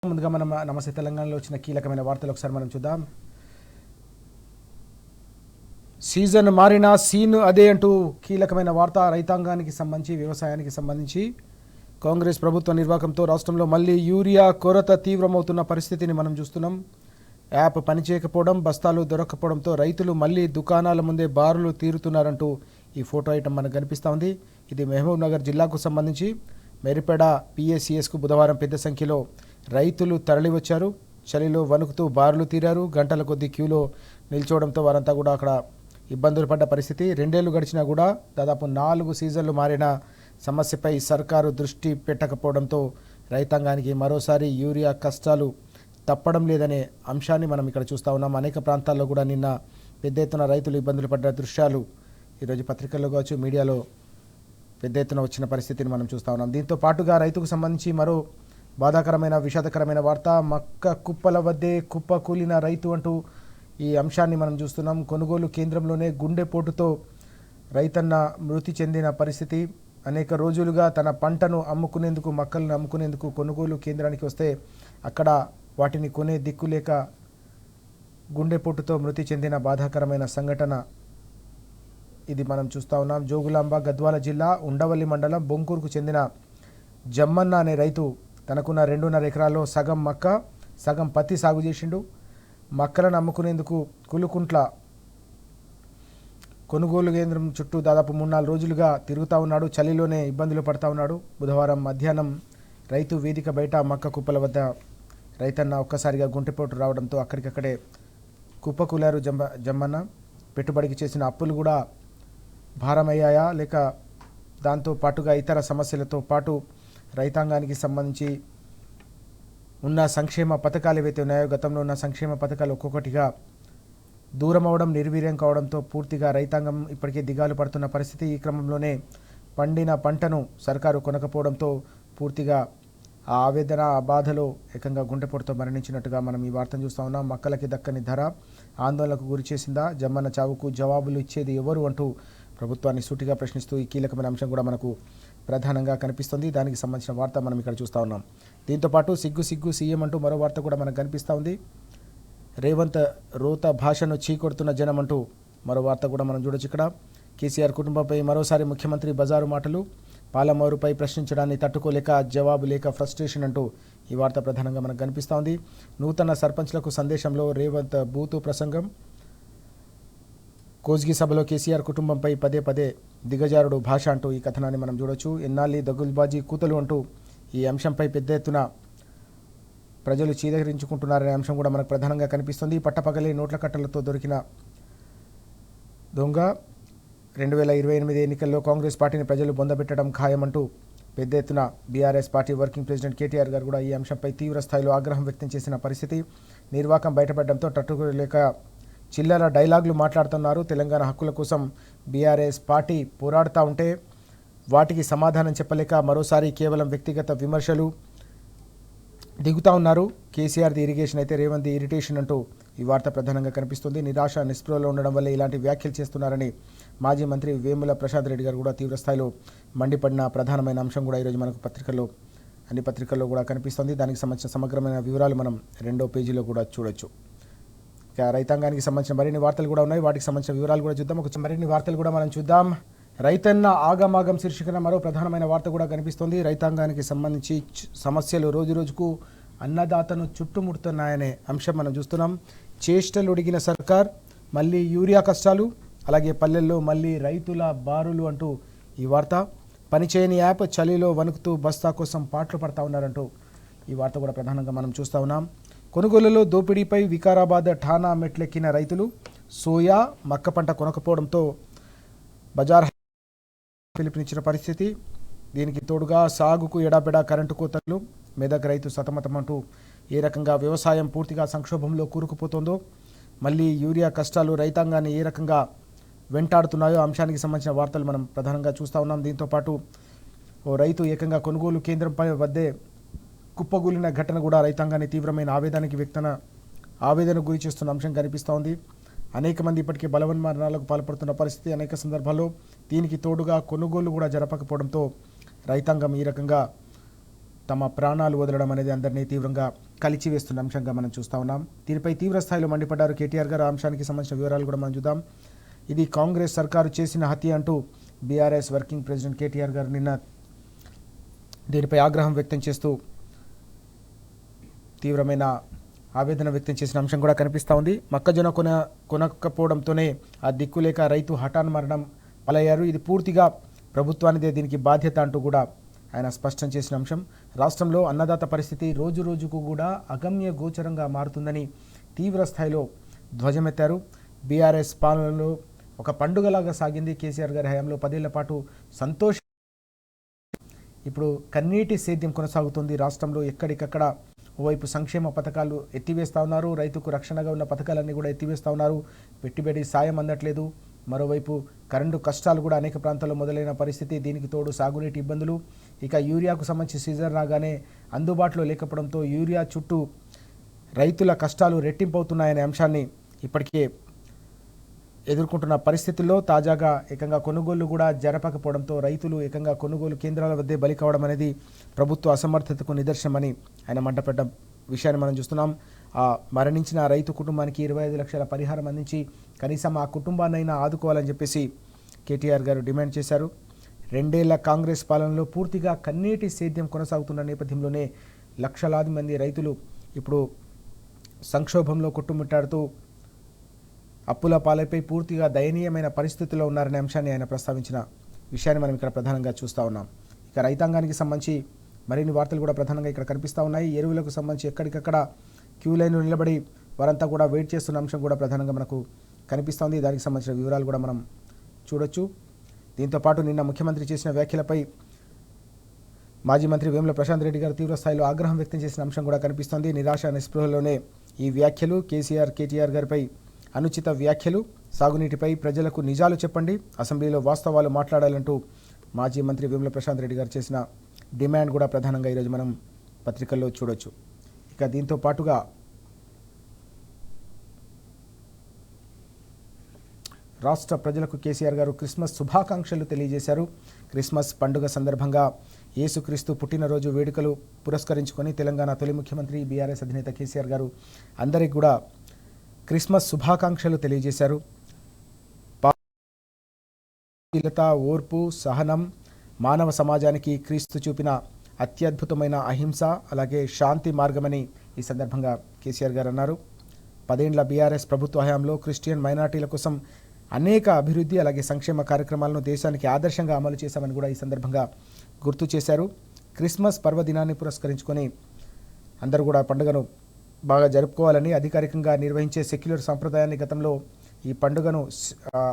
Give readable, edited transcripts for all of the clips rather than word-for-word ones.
ముందుగా మనం నమస్తే తెలంగాణలో వచ్చిన కీలకమైన వార్తలు ఒకసారి మనం చూద్దాం. సీజన్ మారిన సీన్ అదే అంటూ కీలకమైన వార్త. రైతాంగానికి సంబంధించి వ్యవసాయానికి సంబంధించి కాంగ్రెస్ ప్రభుత్వ నిర్వాహకంతో రాష్ట్రంలో మళ్ళీ యూరియా కొరత తీవ్రమవుతున్న పరిస్థితిని మనం చూస్తున్నాం. యాప్ పనిచేయకపోవడం, బస్తాలు దొరకకపోవడంతో రైతులు మళ్ళీ దుకాణాల ముందే బారులు తీరుతున్నారంటూ ఈ ఫోటో ఐటమ్ మనకు కనిపిస్తూ ఉంది. ఇది మహబూబ్ నగర్ జిల్లాకు సంబంధించి మెరిపేడ పిఎస్సిఎస్కు బుధవారం పెద్ద సంఖ్యలో రైతులు తరలివచ్చారు. చలిలో వణుకుతూ బారులు తీరారు. గంటల కొద్దీ క్యూలో నిల్చోవడంతో వారంతా కూడా అక్కడ ఇబ్బందులు పడ్డ పరిస్థితి. 2 ఏళ్లు గడిచినా కూడా దాదాపు 4 సీజన్లు మారిన సమస్యపై సర్కారు దృష్టి పెట్టకపోవడంతో రైతాంగానికి మరోసారి యూరియా కష్టాలు తప్పడం లేదనే అంశాన్ని మనం ఇక్కడ చూస్తూ ఉన్నాం. అనేక ప్రాంతాల్లో కూడా నిన్న పెద్ద ఎత్తున రైతులు ఇబ్బందులు పడ్డ దృశ్యాలు ఈరోజు పత్రికల్లో కావచ్చు, మీడియాలో పెద్ద ఎత్తున వచ్చిన పరిస్థితిని మనం చూస్తూ ఉన్నాం. దీంతో పాటుగా రైతుకు సంబంధించి మరో బాధాకరమైన విషాదకరమైన వార్త. మక్క కుప్పల వద్దే కుప్ప కూలిన రైతు అంటూ ఈ అంశాన్ని మనం చూస్తున్నాం. కొనుగోలు కేంద్రంలోనే గుండెపోటుతో రైతన్న మృతి చెందిన పరిస్థితి. అనేక రోజులుగా తన పంటను అమ్ముకునేందుకు, మక్కలను అమ్ముకునేందుకు కొనుగోలు కేంద్రానికి వస్తే అక్కడ వాటిని కొనే దిక్కు లేక గుండెపోటుతో మృతి చెందిన బాధాకరమైన సంఘటన ఇది మనం చూస్తూ ఉన్నాం. జోగులాంబ గద్వాల జిల్లా ఉండవల్లి మండలం బొంకూరుకు చెందిన జమ్మన్న అనే రైతు తనకున్న 2.5 ఎకరాల్లో సగం మక్క, సగం పత్తి సాగు చేసిండు. మక్కలను అమ్ముకునేందుకు కులుకుంట్ల కొనుగోలు కేంద్రం చుట్టూ దాదాపు 3-4 రోజులుగా తిరుగుతూ ఉన్నాడు. చలిలోనే ఇబ్బందులు పడుతూ ఉన్నాడు. బుధవారం మధ్యాహ్నం రైతు వేదిక బయట మక్క కుప్పల వద్ద రైతన్న ఒక్కసారిగా గుంటెపోటు రావడంతో అక్కడికక్కడే కుప్పకూలారు జమ్మన్న. పెట్టుబడికి చేసిన అప్పులు కూడా భారమయ్యాయా, లేక దాంతో పాటుగా ఇతర సమస్యలతో పాటు రైతాంగానికి సంబంధించి ఉన్న సంక్షేమ పథకాలు ఏవైతే ఉన్నాయో, గతంలో ఉన్న సంక్షేమ పథకాలు ఒక్కొక్కటిగా దూరం అవడం, నిర్వీర్యం కావడంతో పూర్తిగా రైతాంగం ఇప్పటికే దిగాలు పడుతున్న పరిస్థితి. ఈ క్రమంలోనే పండిన పంటను సర్కారు కొనకపోవడంతో పూర్తిగా ఆ ఆవేదన, ఆ బాధలో ఏకంగా గుండెపోటుతో మరణించినట్టుగా మనం ఈ వార్తను చూస్తూ ఉన్నాం. మక్కలకి దక్కని ధర ఆందోళనకు గురి చేసిందా? జమ్మన్న చావుకు జవాబులు ఇచ్చేది ఎవరు అంటూ ప్రభుత్వాన్ని సూటిగా ప్రశ్నిస్తూ ఈ కీలకమైన అంశం కూడా మనకు ప్రధానంగా కనిపిస్తుంది. దానికి సంబంధించిన వార్త మనం ఇక్కడ చూస్తూ ఉన్నాం. దీంతోపాటు సిగ్గు సిగ్గు సీఎం అంటూ మరో వార్త కూడా మనకు కనిపిస్తూ ఉంది. రేవంత్ రోత భాషను చీకొడుతున్న జనం అంటూ మరో వార్త కూడా మనం చూడొచ్చు. ఇక్కడ కేసీఆర్ కుటుంబంపై మరోసారి ముఖ్యమంత్రి బజారు మాటలు. పాలమూరుపై ప్రశ్నించడాన్ని తట్టుకోలేక, జవాబు లేక ఫ్రస్ట్రేషన్ అంటూ ఈ వార్త ప్రధానంగా మనకు కనిపిస్తూ ఉంది. నూతన సర్పంచ్లకు సందేశంలో రేవంత్ బూతు ప్రసంగం. కోజ్గి సభలో కేసీఆర్ కుటుంబంపై పదే పదే దిగజారుడు భాష అంటూ ఈ కథనాన్ని మనం చూడొచ్చు. ఎన్నాళ్ళి దగుల్బాజీ కూతలు అంటూ ఈ అంశంపై పెద్ద ఎత్తున ప్రజలు చీదరించుకుంటున్నారనే అంశం కూడా మనకు ప్రధానంగా కనిపిస్తుంది. పట్టపగలే నోట్ల కట్టలతో దొరికిన దొంగ 2028 ఎన్నికల్లో కాంగ్రెస్ పార్టీని ప్రజలు బొందబెట్టడం ఖాయమంటూ పెద్ద ఎత్తున BRS party working president KTR గారు కూడా ఈ అంశంపై తీవ్ర స్థాయిలో ఆగ్రహం వ్యక్తం చేసిన పరిస్థితి. నిర్వాకం బయటపడడంతో తట్టుకోలేక చిల్లర డైలాగులు మాట్లాడుతున్నారు. తెలంగాణ హక్కుల కోసం బీఆర్ఎస్ పార్టీ పోరాడుతూ ఉంటే వాటికి సమాధానం చెప్పలేక మరోసారి కేవలం వ్యక్తిగత విమర్శలు దిగుతూ ఉన్నారు. కేసీఆర్ది ఇరిగేషన్ అయితే రేవంత్ ఇరిటేషన్ అంటూ ఈ వార్త ప్రధానంగా కనిపిస్తుంది. నిరాశ, నిస్పృహలో ఉండడం వల్ల ఇలాంటి వ్యాఖ్యలు చేస్తున్నారని మాజీ మంత్రి వేముల ప్రశాంత్ రెడ్డి గారు కూడా తీవ్రస్థాయిలో మండిపడిన ప్రధానమైన అంశం కూడా ఈరోజు మనకు అన్ని పత్రికల్లో కూడా కనిపిస్తుంది. దానికి సంబంధించిన సమగ్రమైన వివరాలు మనం 2వ పేజీలో కూడా చూడొచ్చు. ఇక రైతాంగానికి సంబంధించిన మరిన్ని వార్తలు కూడా ఉన్నాయి. వాటికి సంబంధించిన వివరాలు కూడా చూద్దాం. మరిన్ని వార్తలు కూడా మనం చూద్దాం. రైతన్న ఆగమాగం శీర్షికన మరో ప్రధానమైన వార్త కూడా కనిపిస్తుంది. రైతాంగానికి సంబంధించి సమస్యలు రోజురోజుకు అన్నదాతను చుట్టుముడుతున్నాయనే అంశం మనం చూస్తున్నాం. చేష్టలు ఉడిగిన సర్కార్, మళ్ళీ యూరియా కష్టాలు, అలాగే పల్లెల్లో మళ్ళీ రైతుల బారులు అంటూ ఈ వార్త. పనిచేయని యాప్, చలిలో వణుకుతూ బస్తా కోసం పాటలు పడతా ఉన్నారంటూ ఈ వార్త కూడా ప్రధానంగా మనం చూస్తూ ఉన్నాం. కొనుగోలులో దోపిడీపై వికారాబాద్ ఠానా మెట్లెక్కిన రైతులు. సోయా, మక్క పంట కొనకపోవడంతో బజార్ పిలుపునిచ్చిన పరిస్థితి. దీనికి తోడుగా సాగుకు ఎడాపెడా కరెంటు కోతలు. మెదక్ రైతు సతమతమంటూ ఏ రకంగా వ్యవసాయం పూర్తిగా సంక్షోభంలో కూరుకుపోతుందో, మళ్ళీ యూరియా కష్టాలు రైతాంగాన్ని ఏ రకంగా వెంటాడుతున్నాయో అంశానికి సంబంధించిన వార్తలు మనం ప్రధానంగా చూస్తూ ఉన్నాం. దీంతోపాటు ఓ రైతు ఏకంగా కొనుగోలు కేంద్రంపై వద్దే కుప్పగూలిన ఘటన కూడా రైతాంగాన్ని తీవ్రమైన ఆవేదనకు గురి చేస్తున్న అంశం కనిపిస్తూ ఉంది. అనేక మంది ఇప్పటికే బలవన్మరణాలకు పాల్పడుతున్న పరిస్థితి. అనేక సందర్భాల్లో దీనికి తోడుగా కొనుగోలు కూడా జరపకపోవడంతో రైతాంగం ఈ రకంగా తమ ప్రాణాలు వదలడం అనేది అందరినీ తీవ్రంగా కలిచివేస్తున్న అంశంగా మనం చూస్తూ ఉన్నాం. దీనిపై తీవ్ర స్థాయిలో మండిపడ్డారు కేటీఆర్ గారు. ఆ అంశానికి సంబంధించిన వివరాలు కూడా మనం చూద్దాం. ఇది కాంగ్రెస్ సర్కారు చేసిన హత్య అంటూ బీఆర్ఎస్ వర్కింగ్ ప్రెసిడెంట్ కేటీఆర్ గారు నిన్న దీనిపై ఆగ్రహం వ్యక్తం చేస్తూ తీవ్రమైన ఆవేదన వ్యక్తం చేసిన అంశం కూడా కనిపిస్తూ ఉంది. మొక్కజొన్న కొనకపోవడంతోనే ఆ దిక్కులేక రైతు హఠాన్ మరణం పాలయ్యారు. ఇది పూర్తిగా ప్రభుత్వానిదే దీనికి బాధ్యత అంటూ కూడా ఆయన స్పష్టం చేసిన అంశం. రాష్ట్రంలో అన్నదాత పరిస్థితి రోజు రోజుకు కూడా అగమ్య గోచరంగా మారుతుందని తీవ్ర స్థాయిలో ధ్వజమెత్తారు. బీఆర్ఎస్ పాలనలో ఒక పండుగలాగా సాగింది కేసీఆర్ గారి హయాంలో. 10 ఏళ్ల పాటు సంతోషం, ఇప్పుడు కన్నీటి సేద్యం కొనసాగుతుంది. రాష్ట్రంలో ఎక్కడికక్కడ ఓవైపు సంక్షేమ పథకాలు ఎత్తివేస్తూ ఉన్నారు, రైతుకు రక్షణగా ఉన్న పథకాలన్నీ కూడా ఎత్తివేస్తూ ఉన్నారు, పెట్టుబడి సాయం అందట్లేదు. మరోవైపు కరెంటు కష్టాలు కూడా అనేక ప్రాంతాల్లో మొదలైన పరిస్థితి. దీనికి తోడు సాగునీటి ఇబ్బందులు. ఇక యూరియాకు సంబంధించి సీజన్ రాగానే అందుబాటులో లేకపోవడంతో యూరియా చుట్టూ రైతుల కష్టాలు రెట్టింపవుతున్నాయనే అంశాన్ని ఇప్పటికే ఎదుర్కొంటున్న పరిస్థితుల్లో తాజాగా ఏకంగా కొనుగోళ్లు కూడా జరపకపోవడంతో రైతులు ఏకంగా కొనుగోలు కేంద్రాల వద్దే బలి కావడం అనేది ప్రభుత్వ అసమర్థతకు నిదర్శనమని ఆయన మంటపడ్డ విషయాన్ని మనం చూస్తున్నాం. మరణించిన రైతు కుటుంబానికి 25 లక్షల పరిహారం అందించి కనీసం ఆ కుటుంబాన్నైనా ఆదుకోవాలని చెప్పేసి కేటీఆర్ గారు డిమాండ్ చేశారు. 2 ఏళ్ల కాంగ్రెస్ పాలనలో పూర్తిగా కన్నీటి సేద్యం కొనసాగుతున్న నేపథ్యంలోనే లక్షలాది మంది రైతులు ఇప్పుడు సంక్షోభంలో కొట్టుమిట్టాడుతూ అప్పుల పాలైపోయి పూర్తిగా దయనీయమైన పరిస్థితుల్లో ఉన్నారనే అంశాన్ని ఆయన ప్రస్తావించిన విషయాన్ని మనం ఇక్కడ ప్రధానంగా చూస్తూ ఉన్నాం. ఇక రైతాంగానికి సంబంధించి మరిన్ని వార్తలు కూడా ప్రధానంగా ఇక్కడ కనిపిస్తూ ఉన్నాయి. ఎరువులకు సంబంధించి ఎక్కడికక్కడ క్యూ లైన్లో నిలబడి వారంతా కూడా వెయిట్ చేస్తున్న అంశం కూడా ప్రధానంగా మనకు కనిపిస్తోంది. దానికి సంబంధించిన వివరాలు కూడా మనం చూడొచ్చు. దీంతోపాటు నిన్న ముఖ్యమంత్రి చేసిన వ్యాఖ్యలపై మాజీ మంత్రి వేముల ప్రశాంత్ రెడ్డి గారు తీవ్ర స్థాయిలో ఆగ్రహం వ్యక్తం చేసిన అంశం కూడా కనిపిస్తోంది. నిరాశ నిస్పృహలోనే ఈ వ్యాఖ్యలు, కేటీఆర్ గారిపై అనుచిత వ్యాఖ్యలు, సాగునీటిపై ప్రజలకు నిజాలు చెప్పండి, అసెంబ్లీలో వాస్తవాలు మాట్లాడాలంటూ మాజీ మంత్రి వేముల ప్రశాంత్ రెడ్డి గారు చేసిన డిమాండ్ కూడా ప్రధానంగా ఈరోజు మనం పత్రికల్లో చూడొచ్చు. ఇక దీంతో పాటుగా రాష్ట్ర ప్రజలకు కేసీఆర్ గారు క్రిస్మస్ శుభాకాంక్షలు తెలియజేశారు. క్రిస్మస్ పండుగ సందర్భంగా యేసుక్రీస్తు పుట్టినరోజు వేడుకలు పురస్కరించుకొని తెలంగాణ తొలి ముఖ్యమంత్రి బీఆర్ఎస్ అధినేత కేసీఆర్ గారు అందరికీ కూడా క్రిస్మస్ శుభాకాంక్షలు తెలియజేశారు. ఓర్పు, సహనం మానవ సమాజానికి క్రీస్తు చూపిన అత్యద్భుతమైన అహింస అలాగే శాంతి మార్గమని ఈ సందర్భంగా కేసీఆర్ గారు అన్నారు. 10 ఏళ్ల బీఆర్ఎస్ ప్రభుత్వ హయాంలో క్రిస్టియన్ మైనారిటీల కోసం అనేక అభివృద్ధి అలాగే సంక్షేమ కార్యక్రమాలను దేశానికి ఆదర్శంగా అమలు చేశామని కూడా ఈ సందర్భంగా గుర్తు చేశారు. క్రిస్మస్ పర్వదినాన్ని పురస్కరించుకొని అందరూ కూడా పండుగను బాగా జరుపుకోవాలని, అధికారికంగా నిర్వహించే సెక్యులర్ సాంప్రదాయాన్ని గతంలో ఈ పండుగను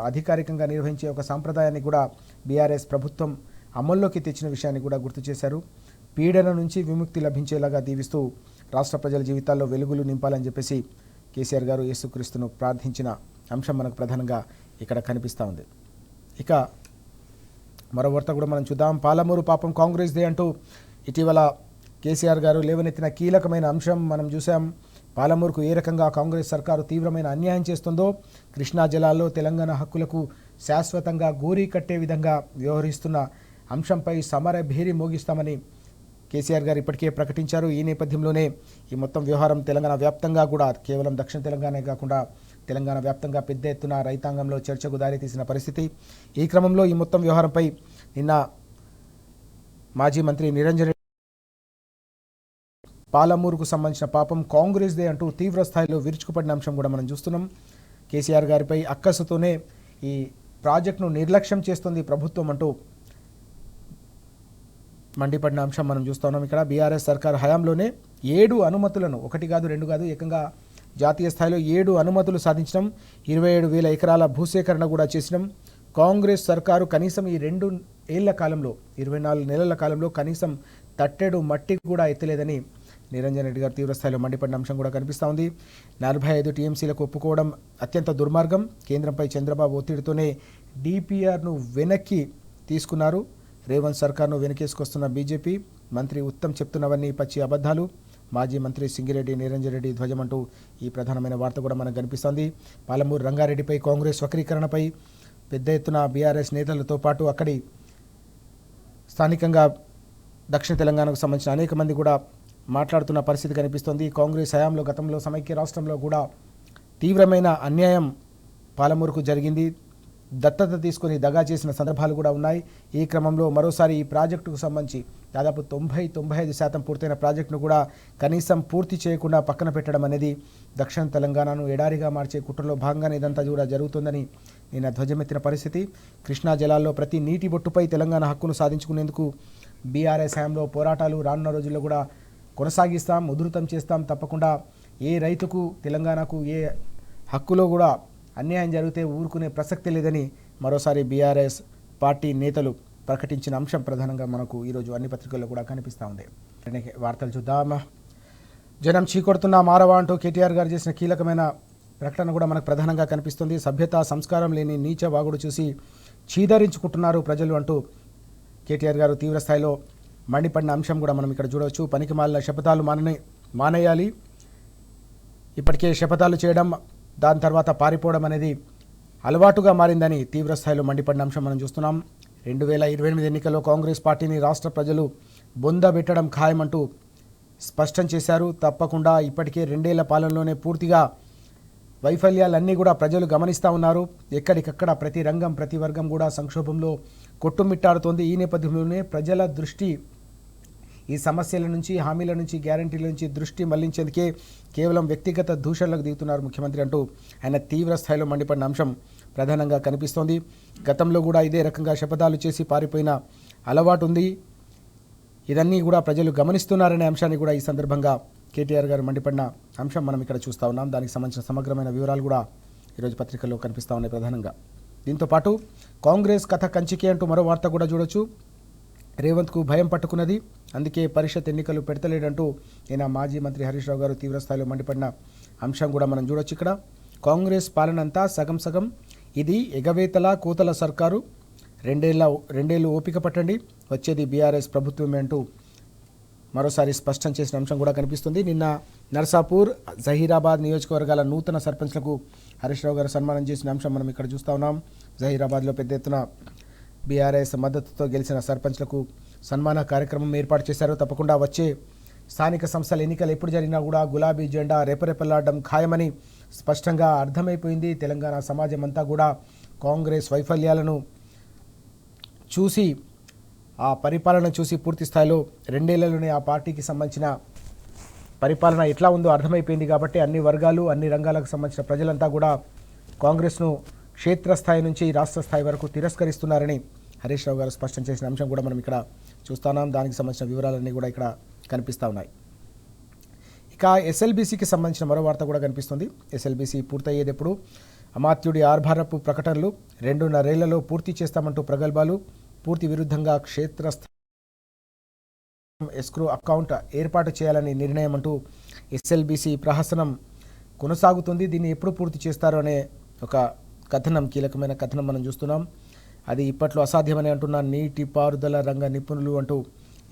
అధికారికంగా నిర్వహించే ఒక సాంప్రదాయాన్ని కూడా బీఆర్ఎస్ ప్రభుత్వం అమల్లోకి తెచ్చిన విషయాన్ని కూడా గుర్తు చేశారు. పీడన నుంచి విముక్తి లభించేలాగా దీవిస్తూ రాష్ట్ర ప్రజల జీవితాల్లో వెలుగులు నింపాలని చెప్పేసి కేసీఆర్ గారు యేసుక్రీస్తును ప్రార్థించిన అంశం మనకు ప్రధానంగా ఇక్కడ కనిపిస్తూ ఉంది. ఇక మరో వార్త కూడా మనం చూద్దాం. పాలమూరు పాపం కాంగ్రెస్దే అంటూ ఇటీవల కేసీఆర్ గారు లేవనెత్తిన కీలకమైన అంశం మనం చూసాం. పాలమూరుకు ఏ రకంగా కాంగ్రెస్ సర్కారు తీవ్రమైన అన్యాయం చేస్తుందో, కృష్ణా జలాల్లో తెలంగాణ హక్కులకు శాశ్వతంగా గోరీ కట్టే విధంగా వ్యవహరిస్తున్న అంశంపై సమర భేరీ మోగిస్తామని కేసీఆర్ గారు ఇప్పటికే ప్రకటించారు. ఈ నేపథ్యంలోనే ఈ మొత్తం వ్యవహారం తెలంగాణ వ్యాప్తంగా కూడా, కేవలం దక్షిణ తెలంగాణ కాకుండా తెలంగాణ వ్యాప్తంగా పెద్ద ఎత్తున రైతాంగంలో చర్చకు దారితీసిన పరిస్థితి. ఈ క్రమంలో ఈ మొత్తం వ్యవహారంపై నిన్న మాజీ మంత్రి నిరంజన్ పాలమూరుకు సంబంధించిన పాపం కాంగ్రెస్దే అంటూ తీవ్ర స్థాయిలో విరుచుకుపడిన అంశం కూడా మనం చూస్తున్నాం. కేసీఆర్ గారిపై అక్కసుతోనే ఈ ప్రాజెక్టును నిర్లక్ష్యం చేస్తుంది ప్రభుత్వం అంటూ మండిపడిన అంశం మనం చూస్తున్నాం. ఇక్కడ బీఆర్ఎస్ సర్కార్ హయాంలోనే 7 అనుమతులను, 1 కాదు 2 కాదు, ఏకంగా జాతీయ స్థాయిలో 7 అనుమతులు సాధించడం, 27,000 ఎకరాల భూసేకరణ కూడా చేసినాం. కాంగ్రెస్ సర్కారు కనీసం ఈ 2 ఏళ్ల కాలంలో, 24 నెలల కాలంలో కనీసం తట్టెడు మట్టి కూడా ఎత్తలేదని నిరంజన్ రెడ్డి గారు తీవ్రస్థాయిలో మండిపడిన అంశం కూడా కనిపిస్తూ ఉంది. 45 టీఎంసీలకు ఒప్పుకోవడం అత్యంత దుర్మార్గం. కేంద్రంపై చంద్రబాబు ఒత్తిడితోనే డిపిఆర్ను వెనక్కి తీసుకున్నారు. రేవంత్ సర్కార్ను వెనకేసుకొస్తున్న బీజేపీ మంత్రి ఉత్తమ్ చెప్తున్నవన్నీ పచ్చి అబద్ధాలు. మాజీ మంత్రి సింగిరెడ్డి నిరంజన్ రెడ్డి ధ్వజమంటూ ఈ ప్రధానమైన వార్త కూడా మనకు కనిపిస్తోంది. పాలమూరు రంగారెడ్డిపై కాంగ్రెస్ వక్రీకరణపై పెద్ద ఎత్తున బీఆర్ఎస్ నేతలతో పాటు అక్కడి స్థానికంగా దక్షిణ తెలంగాణకు సంబంధించిన అనేక మంది కూడా మాట్లాడుతున్న పరిస్థితి కనిపిస్తోంది. కాంగ్రెస్ హయాంలో గతంలో సమైక్య రాష్ట్రంలో కూడా తీవ్రమైన అన్యాయం పాలమూరుకు జరిగింది. దత్తత తీసుకొని దగా చేసిన సందర్భాలు కూడా ఉన్నాయి. ఈ క్రమంలో మరోసారి ఈ ప్రాజెక్టుకు సంబంధించి దాదాపు 90-95% పూర్తయిన ప్రాజెక్టును కూడా కనీసం పూర్తి చేయకుండా పక్కన పెట్టడం అనేది దక్షిణ తెలంగాణను ఎడారిగా మార్చే కుట్రలో భాగంగానే ఇదంతా కూడా జరుగుతుందని నిన్న ధ్వజమెత్తిన పరిస్థితి. కృష్ణా జలాల్లో ప్రతి నీటి బొట్టుపై తెలంగాణ హక్కును సాధించుకునేందుకు బీఆర్ఎస్ హయాంలో పోరాటాలు రానున్న రోజుల్లో కూడా కొనసాగిస్తాం, ఉధృతం చేస్తాం. తప్పకుండా ఏ రైతుకు తెలంగాణకు ఏ హక్కులో కూడా అన్యాయం జరిగితే ఊరుకునే ప్రసక్తి లేదని మరోసారి బీఆర్ఎస్ పార్టీ నేతలు ప్రకటించిన అంశం ప్రధానంగా మనకు ఈరోజు అన్ని పత్రికల్లో కూడా కనిపిస్తూ ఉంది. వార్తలు చూద్దాం. జనం చీకొడుతున్న మారవా అంటూ కేటీఆర్ గారు చేసిన కీలకమైన ప్రకటన కూడా మనకు ప్రధానంగా కనిపిస్తుంది. సభ్యత సంస్కారం లేని నీచ వాగుడు చూసి చీదరించుకుంటున్నారు ప్రజలు అంటూ కేటీఆర్ గారు తీవ్ర స్థాయిలో మండిపడిన అంశం కూడా మనం ఇక్కడ చూడవచ్చు. పనికి మాలిన శపథాలు మానేయాలి. ఇప్పటికే శపథాలు చేయడం, దాని తర్వాత పారిపోవడం అనేది అలవాటుగా మారిందని తీవ్ర స్థాయిలో మండిపడిన అంశం మనం చూస్తున్నాం. 2028 ఎన్నికల్లో కాంగ్రెస్ పార్టీని రాష్ట్ర ప్రజలు బొందబెట్టడం ఖాయమంటూ స్పష్టం చేశారు. తప్పకుండా ఇప్పటికే 2 ఏళ్ల పాలనలోనే పూర్తిగా వైఫల్యాలన్నీ కూడా ప్రజలు గమనిస్తూ ఉన్నారు. ఎక్కడికక్కడ ప్రతి రంగం ప్రతి వర్గం కూడా సంక్షోభంలో కొట్టుమిట్టాడుతోంది. ఈ నేపథ్యంలోనే ప్రజల దృష్టి ఈ సమస్యల నుంచి, హామీల నుంచి, గ్యారంటీల నుంచి దృష్టి మళ్లించేందుకే కేవలం వ్యక్తిగత దూషణలకు దిగుతున్నారు ముఖ్యమంత్రి అంటూ ఆయన తీవ్ర స్థాయిలో మండిపడిన అంశం ప్రధానంగా కనిపిస్తోంది. గతంలో కూడా ఇదే రకంగా శపథాలు చేసి పారిపోయిన అలవాటు ఉంది. ఇదన్నీ కూడా ప్రజలు గమనిస్తున్నారనే అంశాన్ని కూడా ఈ సందర్భంగా కేటీఆర్ గారు మండిపడిన అంశం మనం ఇక్కడ చూస్తూ ఉన్నాం. దానికి సంబంధించిన సమగ్రమైన వివరాలు కూడా ఈరోజు పత్రికల్లో కనిపిస్తూ ఉన్నాయి ప్రధానంగా. దీంతోపాటు కాంగ్రెస్ కథ కంచికే అంటూ మరో వార్త కూడా చూడొచ్చు. రేవంత్కు భయం పట్టుకున్నది, అందుకే పరిషత్ ఎన్నికలు పెడతలేడంటూ నిన్న మాజీ మంత్రి హరీష్ రావు గారు తీవ్రస్థాయిలో మండిపడిన అంశం కూడా మనం చూడొచ్చు. ఇక్కడ కాంగ్రెస్ పాలనంతా సగం సగం, ఇది ఎగవేతల కోతల సర్కారు, 2 ఏళ్ళు ఓపిక పట్టండి, వచ్చేది బీఆర్ఎస్ ప్రభుత్వమే అంటూ మరోసారి స్పష్టం చేసిన అంశం కూడా కనిపిస్తుంది. నిన్న నర్సాపూర్, జహీరాబాద్ నియోజకవర్గాల నూతన సర్పంచ్లకు హరీష్ రావు గారు సన్మానం చేసిన అంశం మనం ఇక్కడ చూస్తూ ఉన్నాం. జహీరాబాద్లో పెద్ద ఎత్తున బీఆర్ఎస్ మద్దతుతో గెలిచిన సర్పంచ్లకు సన్మాన కార్యక్రమం ఏర్పాటు చేశారు. తప్పకుండా వచ్చే స్థానిక సంస్థల ఎన్నికలు ఎప్పుడు జరిగినా కూడా గులాబీ జెండా రెపరెపలాడడం ఖాయమని స్పష్టంగా అర్థమైపోయింది. తెలంగాణ సమాజం అంతా కూడా కాంగ్రెస్ వైఫల్యాలను చూసి, ఆ పరిపాలన చూసి పూర్తి స్థాయిలో 2 ఏళ్లలోనే ఆ పార్టీకి సంబంధించిన పరిపాలన ఎట్లా ఉందో అర్థమైపోయింది. కాబట్టి అన్ని వర్గాలు, అన్ని రంగాలకు సంబంధించిన ప్రజలంతా కూడా కాంగ్రెస్ను క్షేత్రస్థాయి నుంచి రాష్ట్ర స్థాయి వరకు తిరస్కరిస్తున్నారని హరీష్ రావు గారు స్పష్టం చేసిన అంశం కూడా మనం ఇక్కడ చూస్తున్నాం. దానికి సంబంధించిన వివరాలన్నీ కూడా ఇక్కడ కనిపిస్తూ ఉన్నాయి. ఇక ఎస్ఎల్బీసీకి సంబంధించిన మరో వార్త కూడా కనిపిస్తుంది. ఎస్ఎల్బీసీ పూర్తయ్యేది ఎప్పుడు? అమాత్యుడి ఆర్భారపు ప్రకటనలు, 2.5 ఏళ్లలో పూర్తి చేస్తామంటూ ప్రగల్భాలు, పూర్తి విరుద్ధంగా క్షేత్రస్థాయి ఎస్క్రో అకౌంట్ ఏర్పాటు చేయాలని నిర్ణయం అంటూ ఎస్ఎల్బీసీ ప్రహసనం కొనసాగుతుంది. దీన్ని ఎప్పుడు పూర్తి చేస్తారు అనే ఒక కథనం, కీలకమైన కథనం మనం చూస్తున్నాం. అది ఇప్పట్లో అసాధ్యమని అంటున్న నీటిపారుదల రంగ నిపుణులు అంటూ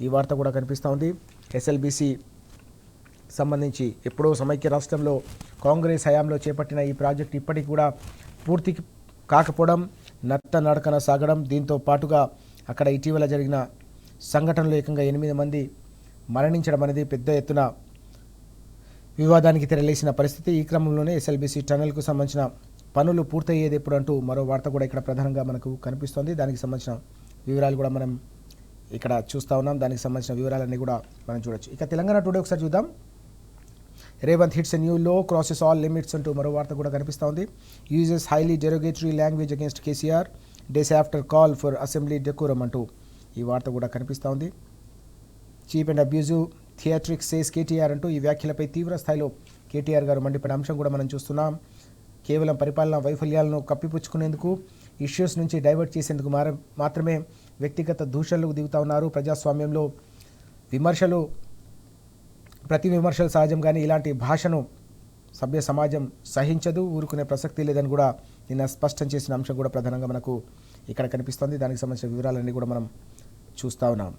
ఈ వార్త కూడా కనిపిస్తూ ఉంది. ఎస్ఎల్బీసీ సంబంధించి ఎప్పుడో సమైక్య రాష్ట్రంలో కాంగ్రెస్ హయాంలో చేపట్టిన ఈ ప్రాజెక్టు ఇప్పటికి కూడా పూర్తి కాకపోవడం, నడకన సాగడం, దీంతో పాటుగా అక్కడ ఇటీవల జరిగిన సంఘటనలో ఏకంగా 8 మంది మరణించడం అనేది పెద్ద ఎత్తున వివాదానికి తెరలేసిన పరిస్థితి. ఈ క్రమంలోనే ఎస్ఎల్బీసీ టనెల్కు సంబంధించిన పనులు పూర్తయ్యేది ఎప్పుడు అంటూ మరో వార్త కూడా ఇక్కడ ప్రధానంగా మనకు కనిపిస్తోంది. దానికి సంబంధించిన వివరాలు కూడా మనం ఇక్కడ చూస్తూ ఉన్నాం. దానికి సంబంధించిన వివరాలన్నీ కూడా మనం చూడొచ్చు. ఇక తెలంగాణ టుడే ఒకసారి చూద్దాం. రేవంత్ హిట్స్ ఎ న్యూ లో, క్రాసెస్ ఆల్ లిమిట్స్ అంటూ మరో వార్త కూడా కనిపిస్తూ ఉంది. Uses highly derogatory language against KCR, days after call for assembly decorum అంటూ ఈ వార్త కూడా కనిపిస్తూ ఉంది. Cheap and abusive theatrics says KTR అంటూ ఈ వ్యాఖ్యలపై తీవ్ర స్థాయిలో కేటీఆర్ గారు మండిపడిన అంశం కూడా మనం చూస్తున్నాం. కేవలం పరిపాలనా వైఫల్యాలను కప్పిపుచ్చుకునేందుకు, ఇష్యూస్ నుంచి డైవర్ట్ చేసేందుకు మాత్రమే వ్యక్తిగత దూషణలకు దిగుతూ ఉన్నారు. ప్రజాస్వామ్యంలో ప్రతి విమర్శలు సహజం, కానీ ఇలాంటి భాషను సభ్య సమాజం సహించదు, ఊరుకునే ప్రసక్తి లేదని కూడా నిన్న స్పష్టం చేసిన అంశం కూడా ప్రధానంగా మనకు ఇక్కడ కనిపిస్తుంది. దానికి సంబంధించిన వివరాలన్నీ కూడా మనం చూస్తూ ఉన్నాం.